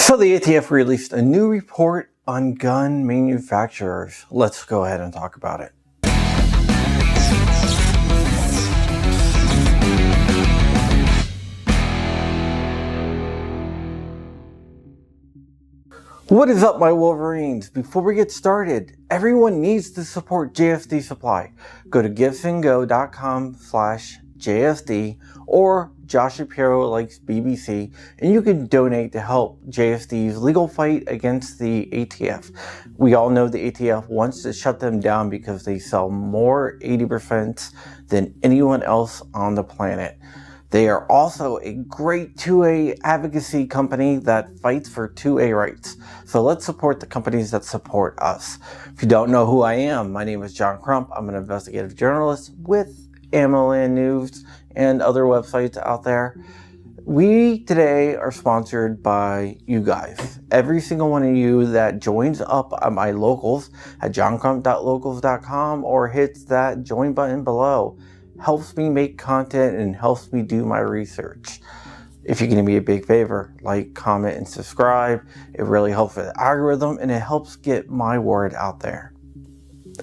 So the ATF released a new report on gun manufacturers. Let's go ahead and talk about it. What is up, my Wolverines? Before we get started, everyone needs to support JSD Supply. Go to givesandgo.com/JSD or Josh Shapiro likes BBC, and you can donate to help JSD's legal fight against the ATF. We all know the ATF wants to shut them down because they sell more 80% than anyone else on the planet. They are also a great 2A advocacy company that fights for 2A rights. So let's support the companies that support us. If you don't know who I am, my name is John Crump. I'm an investigative journalist with AmmoLand News and other websites out there. We today are sponsored by you guys. Every single one of you that joins up on my locals at johncrump.locals.com or hits that join button below helps me make content and helps me do my research. If you can do me a big favor, like, comment, and subscribe. It really helps with the algorithm and it helps get my word out there.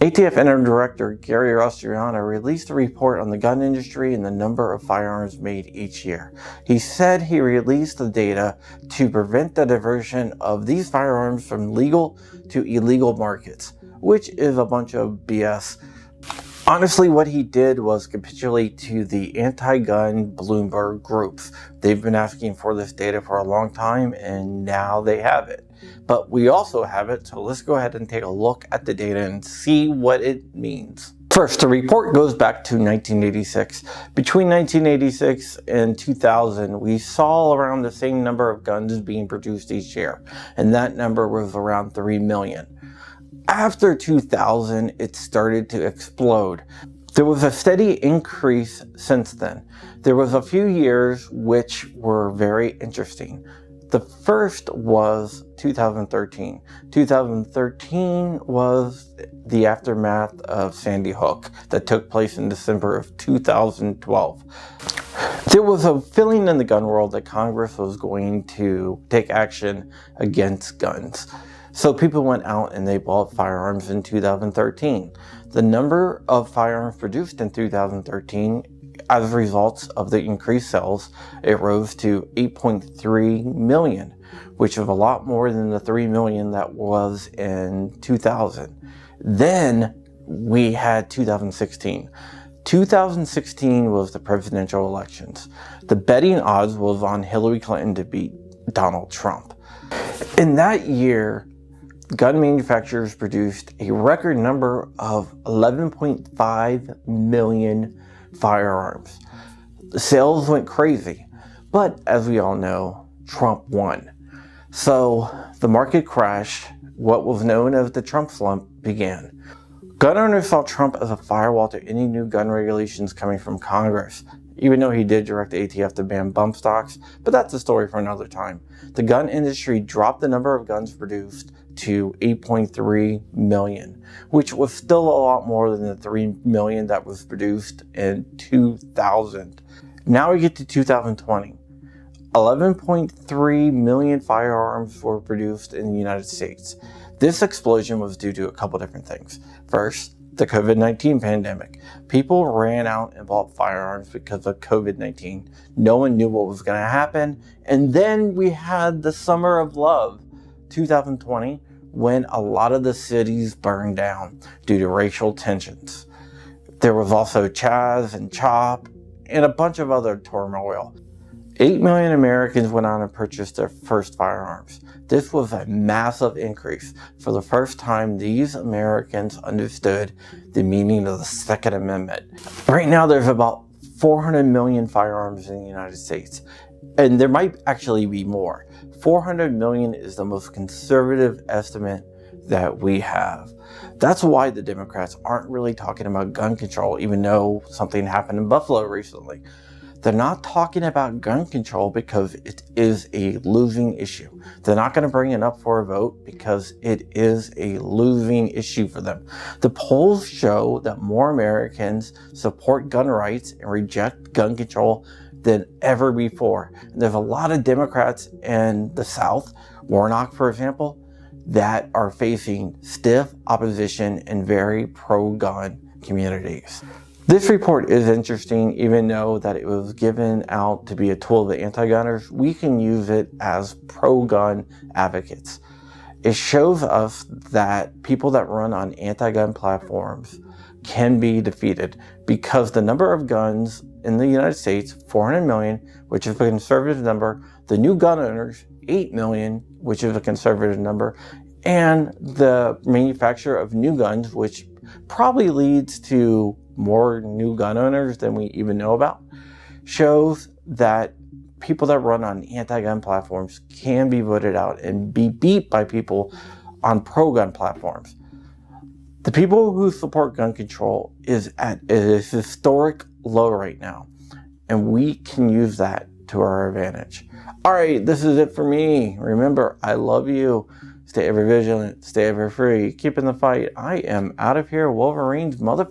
ATF Interim Director Gary Rostriano released a report on the gun industry and the number of firearms made each year. He said he released the data to prevent the diversion of these firearms from legal to illegal markets, which is a bunch of BS. Honestly, what he did was capitulate to the anti-gun Bloomberg groups. They've been asking for this data for a long time, and now they have it. But we also have it, so let's go ahead and take a look at the data and see what it means. First, the report goes back to 1986. Between 1986 and 2000, we saw around the same number of guns being produced each year, and that number was around 3 million. After 2000, it started to explode. There was a steady increase since then. There was a few years which were very interesting. The first was 2013. 2013 was the aftermath of Sandy Hook that took place in December of 2012. There was a feeling in the gun world that Congress was going to take action against guns. So people went out and they bought firearms in 2013. The number of firearms produced in 2013, as a result of the increased sales, it rose to 8.3 million, which is a lot more than the 3 million that was in 2000. Then we had 2016. 2016 was the presidential elections. The betting odds was on Hillary Clinton to beat Donald Trump. In that year, gun manufacturers produced a record number of 11.5 million firearms. The sales went crazy, but as we all know, Trump won. So the market crash, what was known as the Trump slump, began. Gun owners saw Trump as a firewall to any new gun regulations coming from Congress, even though he did direct the ATF to ban bump stocks, but that's a story for another time. The gun industry dropped the number of guns produced to 8.3 million, which was still a lot more than the 3 million that was produced in 2000. Now we get to 2020. 11.3 million firearms were produced in the United States. This explosion was due to a couple different things. First, the COVID-19 pandemic. People ran out and bought firearms because of COVID-19. No one knew what was going to happen. And then we had the Summer of Love, 2020, when a lot of the cities burned down due to racial tensions. There was also Chaz and Chop and a bunch of other turmoil. 8 million Americans went out and purchased their first firearms. This was a massive increase. For the first time, these Americans understood the meaning of the Second Amendment. Right now, there's about 400 million firearms in the United States, and there might actually be more. 400 million is the most conservative estimate that we have. That's why the Democrats aren't really talking about gun control, even though something happened in Buffalo recently. They're not talking about gun control because it is a losing issue. They're not going to bring it up for a vote because it is a losing issue for them. The polls show that more Americans support gun rights and reject gun control than ever before. And there's a lot of Democrats in the South, Warnock, for example, that are facing stiff opposition in very pro-gun communities. This report is interesting, even though that it was given out to be a tool of the anti-gunners. We can use it as pro-gun advocates. It shows us that people that run on anti-gun platforms can be defeated because the number of guns in the United States, 400 million, which is a conservative number, the new gun owners, 8 million, which is a conservative number, and the manufacture of new guns, which probably leads to more new gun owners than we even know about, shows that people that run on anti-gun platforms can be voted out and be beat by people on pro-gun platforms. The people who support gun control is at a historic low right now, and we can use that to our advantage. All right, this is it for me. Remember, I love you. Stay ever vigilant, stay ever free, keep in the fight. I am out of here, Wolverine's mother...